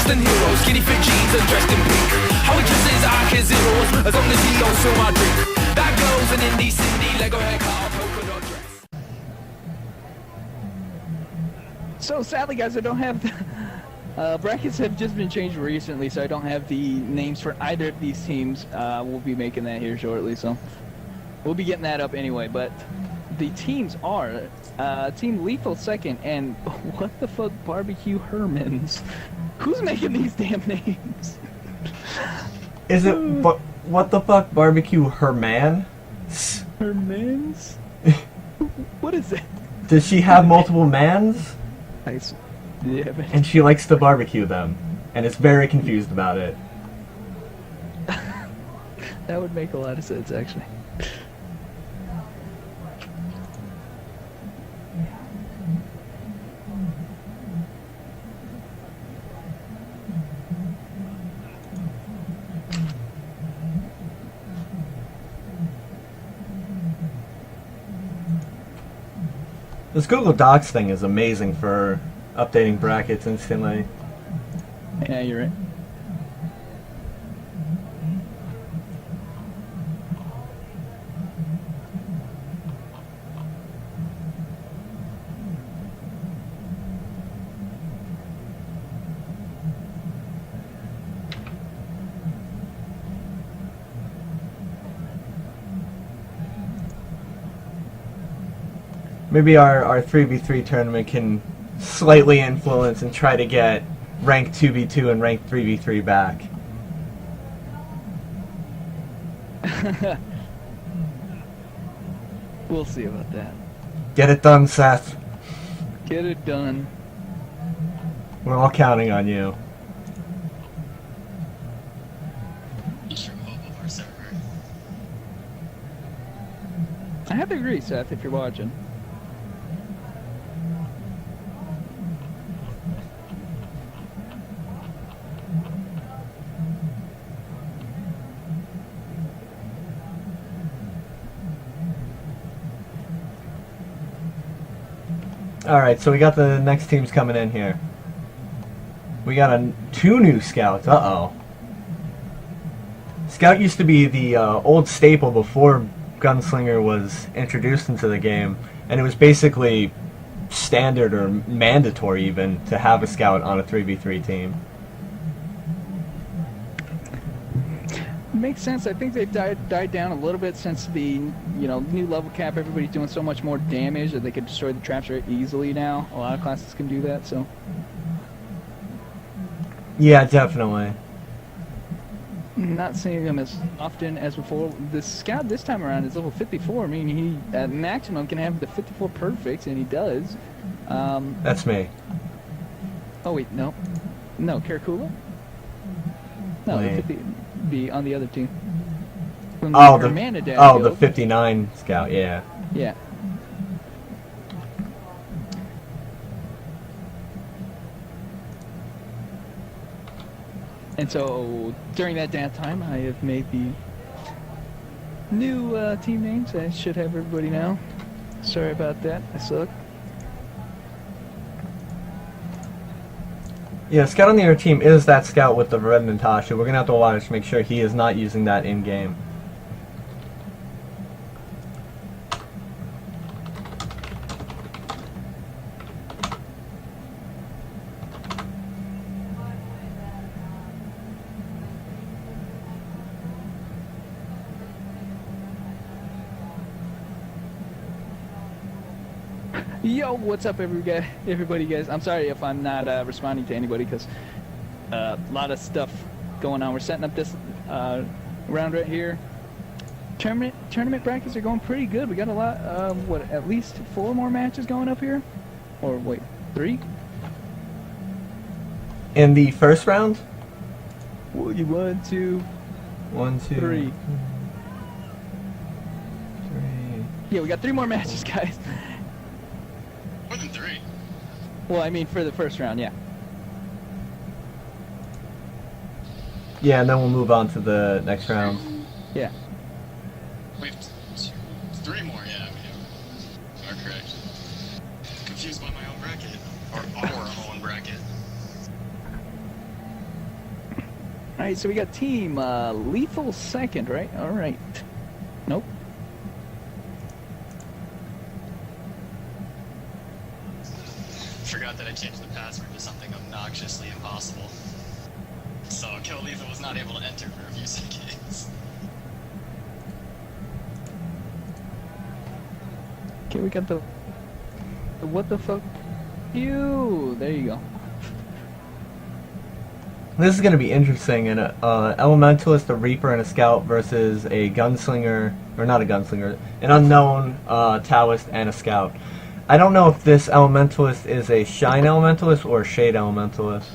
than heroes, skinny fit jeans and dressed in pink. How he kisses Arc is zeros, as long as he don't fill my drink. That girl's an indie Cindy, Lego haircut, polka dot dress. So sadly, guys, I don't have the brackets have just been changed recently, so I don't have the names for either of these teams. We'll be making that here shortly, so we'll be getting that up anyway. But the teams are Team Lethal second, and what the fuck, Barbecue Hermans? Who's making these damn names? Is it what the fuck, Barbecue Herman? Hermans? What is it? Does she have multiple mans? Yeah, but And she likes to barbecue them, and is very confused about it. that would make a lot of sense, actually. This Google Docs thing is amazing for updating brackets instantly. Yeah, you're right. Maybe our 3v3 tournament can slightly influence and try to get ranked 2v2 and ranked 3v3 back. We'll see about that. Get it done, Seth. Get it done. We're all counting on you. I have to agree, Seth, if you're watching. Alright, so we got the next teams coming in here. We got two new scouts. Uh-oh. Scout used to be the old staple before Gunslinger was introduced into the game, and it was basically standard or mandatory even to have a scout on a 3v3 team. Makes sense. I think they've died down a little bit since the new level cap. Everybody's doing so much more damage that they can destroy the traps very easily now. A lot of classes can do that, so. Yeah, definitely. Not seeing him as often as before. The scout this time around is level 54. I mean, he at maximum can have the 54 perfects, and he does. That's me. Oh wait, no, Karakula. No, the 50 be on the other team. When the 59 scout. Yeah. Yeah. And so, during that downtime, I have made the new team names. I should have everybody now. Sorry about that. I suck. Yeah, scout on the other team is that scout with the red Natasha. We're going to have to watch to make sure he is not using that in-game. Yo, what's up, everybody, guys? I'm sorry if I'm not responding to anybody because a lot of stuff going on. We're setting up this round right here. Tournament brackets are going pretty good. We got a lot. At least 4 more matches going up here, or wait, 3? In the first round? 1, 2, 1, 2, 3. 3. Yeah, we got 3 more matches, guys. More than 3. Well, I mean for the first round, yeah. Yeah, and then we'll move on to the next round. Yeah. We have 3 more, yeah. You are correct. Confused by my own bracket. Or our own bracket. Alright, so we got team Lethal second, right? Alright. Nope. Forgot that I changed the password to something obnoxiously impossible. So Kill Lethal was not able to enter for a few seconds. Okay, we got the what the fuck? You. There you go. This is going to be interesting. An Elementalist, a Reaper, and a Scout versus a Gunslinger, or not a Gunslinger, an unknown Taoist and a Scout. I don't know if this Elementalist is a Shine Elementalist or a Shade Elementalist.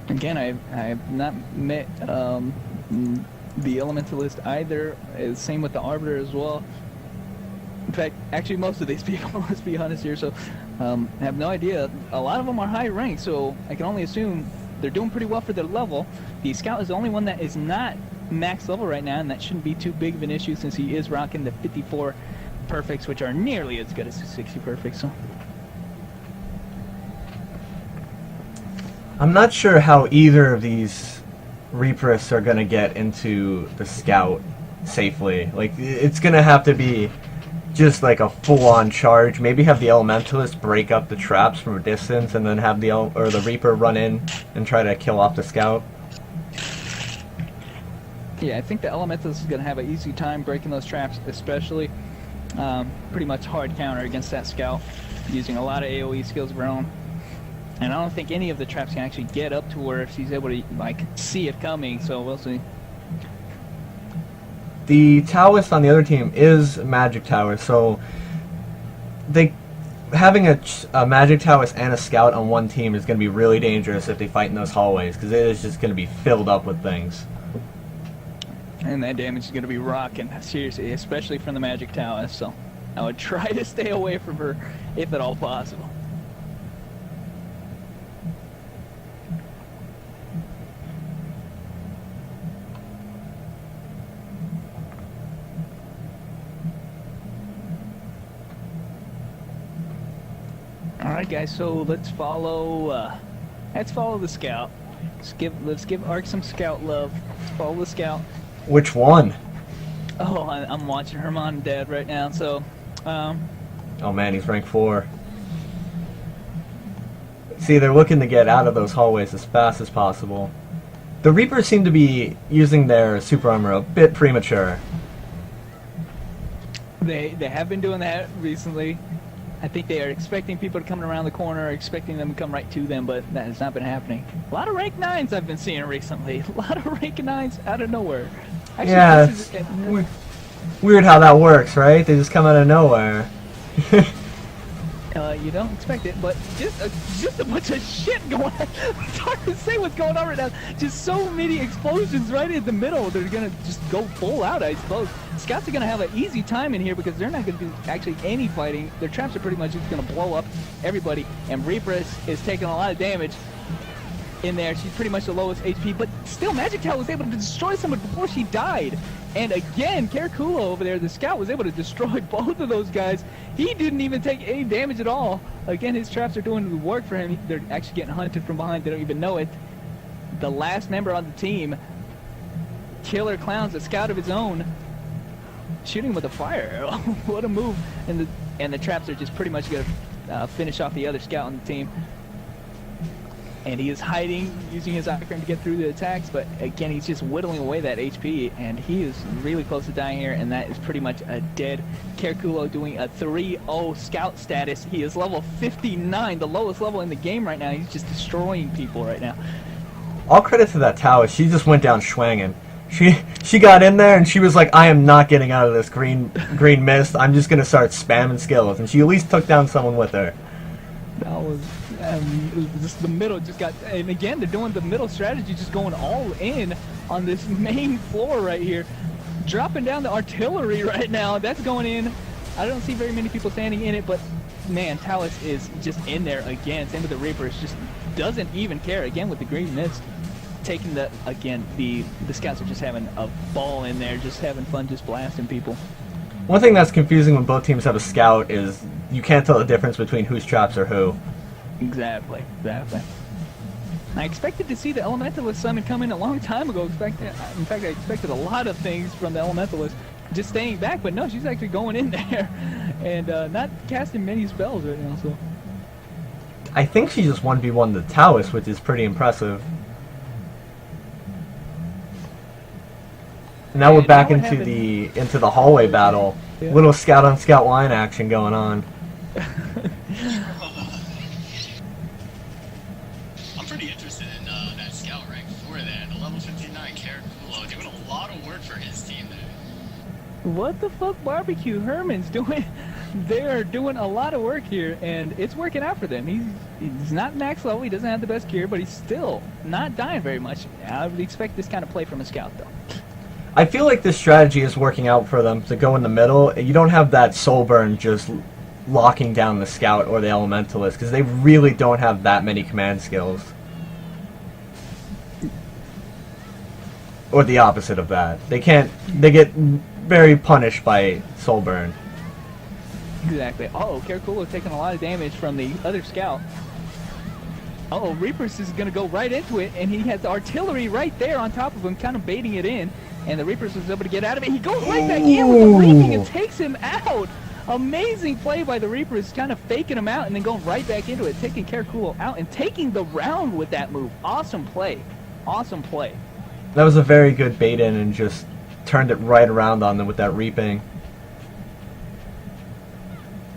Again, I have not met the Elementalist either. Same with the Arbiter as well. In fact, actually most of these people, let's be honest here, so I have no idea. A lot of them are high ranked, so I can only assume they're doing pretty well for their level. The Scout is the only one that is not max level right now, and that shouldn't be too big of an issue since he is rocking the 54 perfects, which are nearly as good as the 60 perfects. So I'm not sure how either of these Reaperists are going to get into the Scout safely. Like, it's going to have to be just like a full-on charge. Maybe have the Elementalist break up the traps from a distance, and then have the Reaper run in and try to kill off the Scout. yeah, I think the Elementalist is going to have an easy time breaking those traps, especially pretty much hard counter against that Scout, using a lot of AoE skills of her own. And I don't think any of the traps can actually get up to her if she's able to, like, see it coming, so we'll see. The Taoist on the other team is Magic Tower, so having a Magic Taoist and a Scout on one team is going to be really dangerous if they fight in those hallways, because it is just going to be filled up with things. And that damage is going to be rocking, seriously, especially from the Magic Taoist, so I would try to stay away from her if at all possible. Alright guys, so let's follow the Scout. Let's give Ark some Scout love. Let's follow the Scout. Which one? Oh, I'm watching Herman Dad right now, so Oh man, he's rank 4. See, they're looking to get out of those hallways as fast as possible. The Reapers seem to be using their super armor a bit premature. they have been doing that recently. I think they are expecting people to come around the corner, expecting them to come right to them, but that has not been happening. A lot of rank 9s I've been seeing recently. A lot of rank 9s out of nowhere. Actually, Yeah, it's weird how that works, right? They just come out of nowhere. You don't expect it, but just a bunch of shit going on. It's hard to say what's going on right now. Just so many explosions right in the middle. They're gonna just go full out, I suppose. Scouts are gonna have an easy time in here because they're not gonna do actually any fighting. Their traps are pretty much just gonna blow up everybody, and Reaper is taking a lot of damage in there. She's pretty much the lowest HP, but still Magic Tower was able to destroy someone before she died. And again, Caracula over there, the Scout, was able to destroy both of those guys. He didn't even take any damage at all. Again, his traps are doing the work for him. They're actually getting hunted from behind. They don't even know it. The last member on the team, Killer Clown's a Scout of his own, shooting with a fire arrow. What a move. And the traps are just pretty much going to finish off the other Scout on the team. And he is hiding, using his Icon to get through the attacks, but again, he's just whittling away that HP, and he is really close to dying here, and that is pretty much a dead Caraculo doing a 3-0 Scout status. He is level 59, the lowest level in the game right now. He's just destroying people right now. All credit to that Taoist. She just went down schwangin'. She got in there and she was like, I am not getting out of this green mist. I'm just gonna start spamming skills, and she at least took down someone with her. That was just the middle just got, and again they're doing the middle strategy, just going all in on this main floor right here, dropping down the artillery right now. That's going in. I don't see very many people standing in it, but man, Taoist is just in there again. Same with the Reapers, just doesn't even care. Again with the green mist, taking the Scouts are just having a ball in there, just having fun, just blasting people. One thing that's confusing when both teams have a Scout is you can't tell the difference between whose traps are who. Exactly, exactly. I expected to see the Elementalist summon come in a long time ago. In fact, I expected a lot of things from the Elementalist just staying back, but no, she's actually going in there and not casting many spells right now, so. I think she just 1v1 the Taoist, which is pretty impressive. Now we're back into the hallway battle. Yeah. Little scout on scout line action going on. I'm pretty interested in that scout rank 4 there. The level 59 Caraculo doing a lot of work for his team there. What the fuck, Barbecue Herman's doing? They're doing a lot of work here, and it's working out for them. He's not max level, he doesn't have the best gear, but he's still not dying very much. I would expect this kind of play from a scout, though. I feel like this strategy is working out for them to go in the middle. You don't have that soul burn just locking down the scout or the elementalist, because they really don't have that many command skills. Or the opposite of that. They get very punished by soul burn. Exactly. Uh-oh, Caraculo taking a lot of damage from the other scout. Uh-oh, Reapers is going to go right into it, and he has the artillery right there on top of him, kind of baiting it in, and the Reapers was able to get out of it. He goes right back in with the reaping and takes him out. Amazing play by the Reapers, kind of faking him out and then going right back into it, taking Caraculo out and taking the round with that move. Awesome play. Awesome play. That was a very good bait in and just turned it right around on them with that reaping.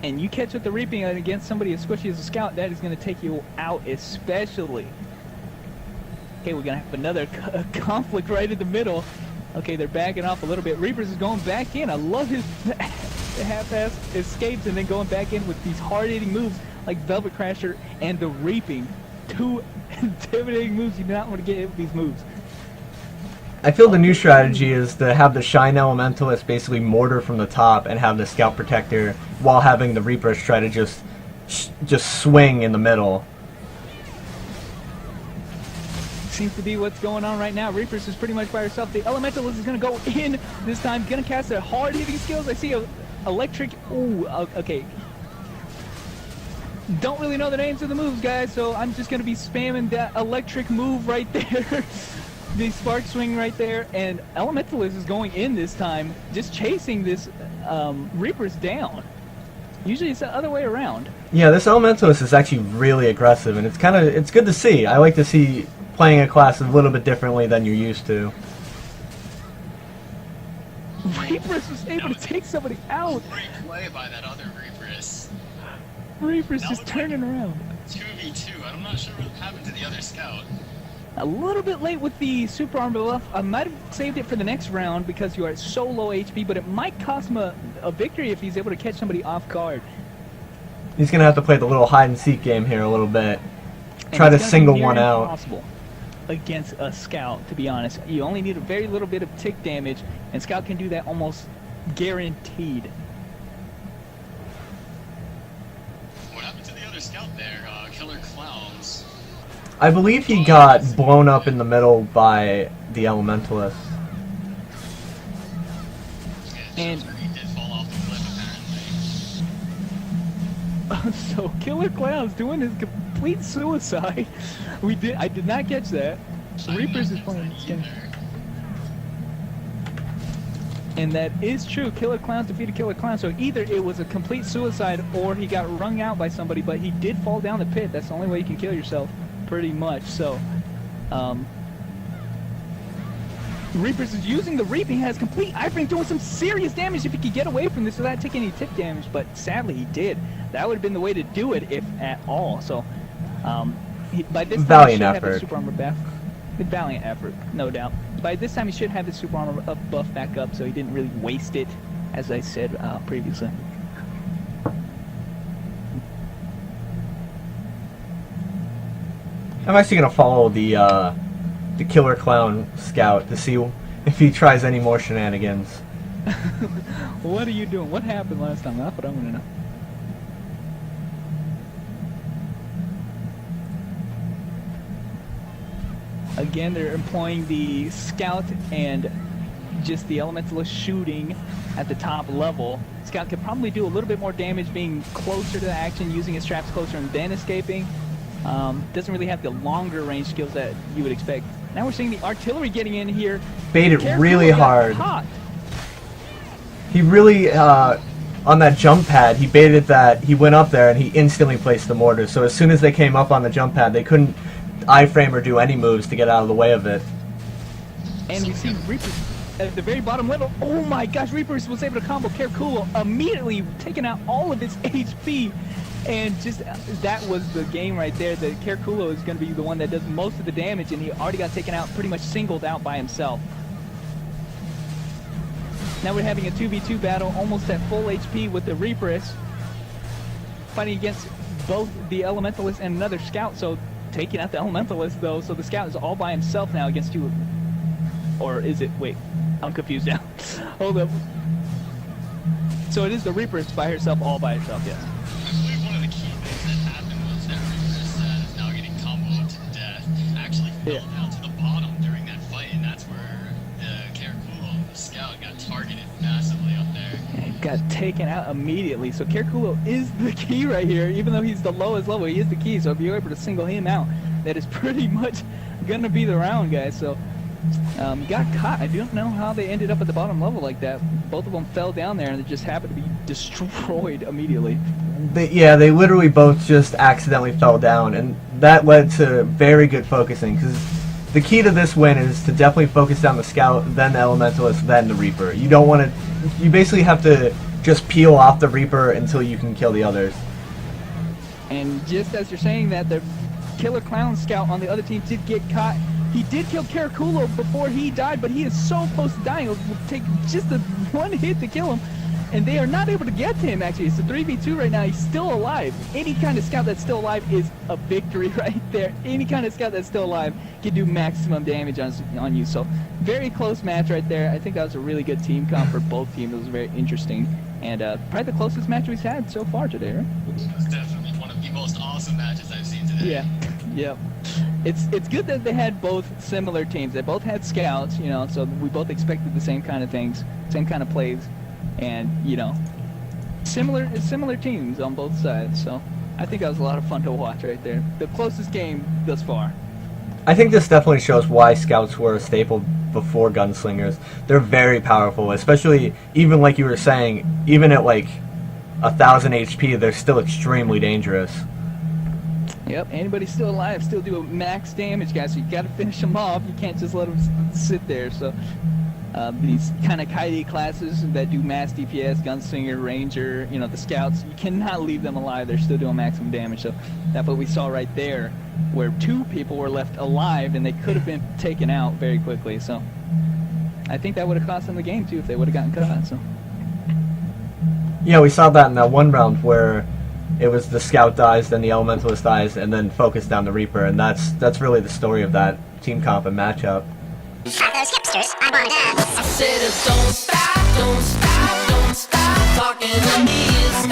And you catch with the reaping against somebody as squishy as a scout, that is going to take you out especially. Okay, we're going to have another conflict right in the middle. Okay, they're backing off a little bit. Reapers is going back in. I love his half-ass escapes and then going back in with these hard-hitting moves like Velvet Crasher and the reaping. Two intimidating moves. You do not want to get hit with these moves. I feel the new strategy is to have the Shine Elementalist basically mortar from the top and have the Scout Protector while having the Reapers try to just swing in the middle. Seems to be what's going on right now. Reapers is pretty much by herself. The Elementalist is going to go in this time. Going to cast their hard-hitting skills. I see a electric. Ooh, okay. Don't really know the names of the moves, guys, so I'm just going to be spamming that electric move right there. The spark swing right there, and Elementalist is going in this time, just chasing this Reapers down. Usually it's the other way around. Yeah, this Elementalist is actually really aggressive, and it's good to see. I like to see playing a class a little bit differently than you're used to. Reapers was able to take somebody out. Great play by that other Reapers. Reapers That just looked like turning around. 2v2. I'm not sure what happened to the other scout. A little bit late with the super armor buff. I might have saved it for the next round because you are so low HP, but it might cost him a victory if he's able to catch somebody off guard. He's going to have to play the little hide-and-seek game here a little bit. And Try to it's gonna be single near one out. impossible against a scout, to be honest. You only need a very little bit of tick damage, and scout can do that almost guaranteed. What happened to the other scout there? Killer Clowns. I believe he got blown up in the middle by the Elementalist. Yeah, And- he did fall off the cliff apparently. So Killer Clown's doing his complete suicide. I did not catch that. Reapers is playing this game. And that is true. Killer Clowns defeated Killer Clown. So either it was a complete suicide or he got wrung out by somebody, but he did fall down the pit. That's the only way you can kill yourself, pretty much. So, Reapers is using the reaping, has complete iframe, doing some serious damage if he could get away from this without taking any tick damage, but sadly he did. That would have been the way to do it, if at all. So, by this time Valiant he should have effort. his super armor back. Valiant effort, no doubt. By this time he should have his super armor buff back up, so he didn't really waste it, as I said previously. I'm actually going to follow the Killer Clown Scout to see if he tries any more shenanigans. What are you doing? What happened last time? That's what I want to know. Again, they're employing the Scout and just the Elementalist shooting at the top level. Scout could probably do a little bit more damage being closer to the action, using his traps closer and then escaping. Doesn't really have the longer range skills that you would expect. Now we're seeing the artillery getting in here. Baited Careful, really got hard. caught. He really, on that jump pad, he baited that, he went up there and he instantly placed the mortar. So as soon as they came up on the jump pad, they couldn't iframe or do any moves to get out of the way of it. And we see Reaper at the very bottom level. Oh my gosh, Reapers was able to combo Carculo, immediately taking out all of his HP. And just, that was the game right there. That Carculo is going to be the one that does most of the damage, and he already got taken out, pretty much singled out by himself. Now we're having a 2v2 battle, almost at full HP with the Reaperess, fighting against both the Elementalist and another Scout, so taking out the Elementalist though, so the Scout is all by himself now against two. Or is it? Wait, I'm confused now. Hold up. So it is the Reaperess by herself, all by herself, yes. I believe one of the key things that happened was that Reaper's is now getting comboed to death. Actually fell down to the bottom during that fight, and that's where the Carculo, the Scout, got targeted massively up there. And got taken out immediately. So Carculo is the key right here. Even though he's the lowest level, he is the key. So if you're able to single him out, that is pretty much gonna be the round, guys. So got caught. I don't know how they ended up at the bottom level like that. Both of them fell down there and they just happened to be destroyed immediately. They literally both just accidentally fell down, and that led to very good focusing, because the key to this win is to definitely focus down the Scout, then the Elementalist, then the Reaper. You don't want to, you basically have to just peel off the Reaper until you can kill the others. And just as you're saying that, the Killer Clown Scout on the other team did get caught. He did kill Carculo before he died, but he is so close to dying. It will take just a one hit to kill him. And they are not able to get to him, actually. It's a 3v2 right now. He's still alive. Any kind of Scout that's still alive is a victory right there. Any kind of Scout that's still alive can do maximum damage on you. So, very close match right there. I think that was a really good team comp for both teams. It was very interesting. And probably the closest match we've had so far today, right? It was definitely one of the most awesome matches I've seen today. Yeah, yep. It's good that they had both similar teams. They both had Scouts, you know, so we both expected the same kind of things, same kind of plays. And, you know, similar teams on both sides. So I think that was a lot of fun to watch right there. The closest game thus far. I think this definitely shows why Scouts were a staple before Gunslingers. They're very powerful, especially, even like you were saying, even at like 1,000 HP, they're still extremely dangerous. Yep, anybody's still alive, still do a max damage, guys, so you gotta finish them off. You can't just let them sit there. So these kind of Kaide classes that do mass DPS, Gunslinger, Ranger, you know, the Scouts, you cannot leave them alive. They're still doing maximum damage. So that's what we saw right there, where two people were left alive and they could have been taken out very quickly. So I think that would have cost them the game too if they would have gotten cut. So yeah, we saw that in that one round where it was the Scout dies, then the Elementalist dies, and then focus down the Reaper, and that's really the story of that team comp and matchup. Those hipsters, I want I said, don't stop talking to me. It's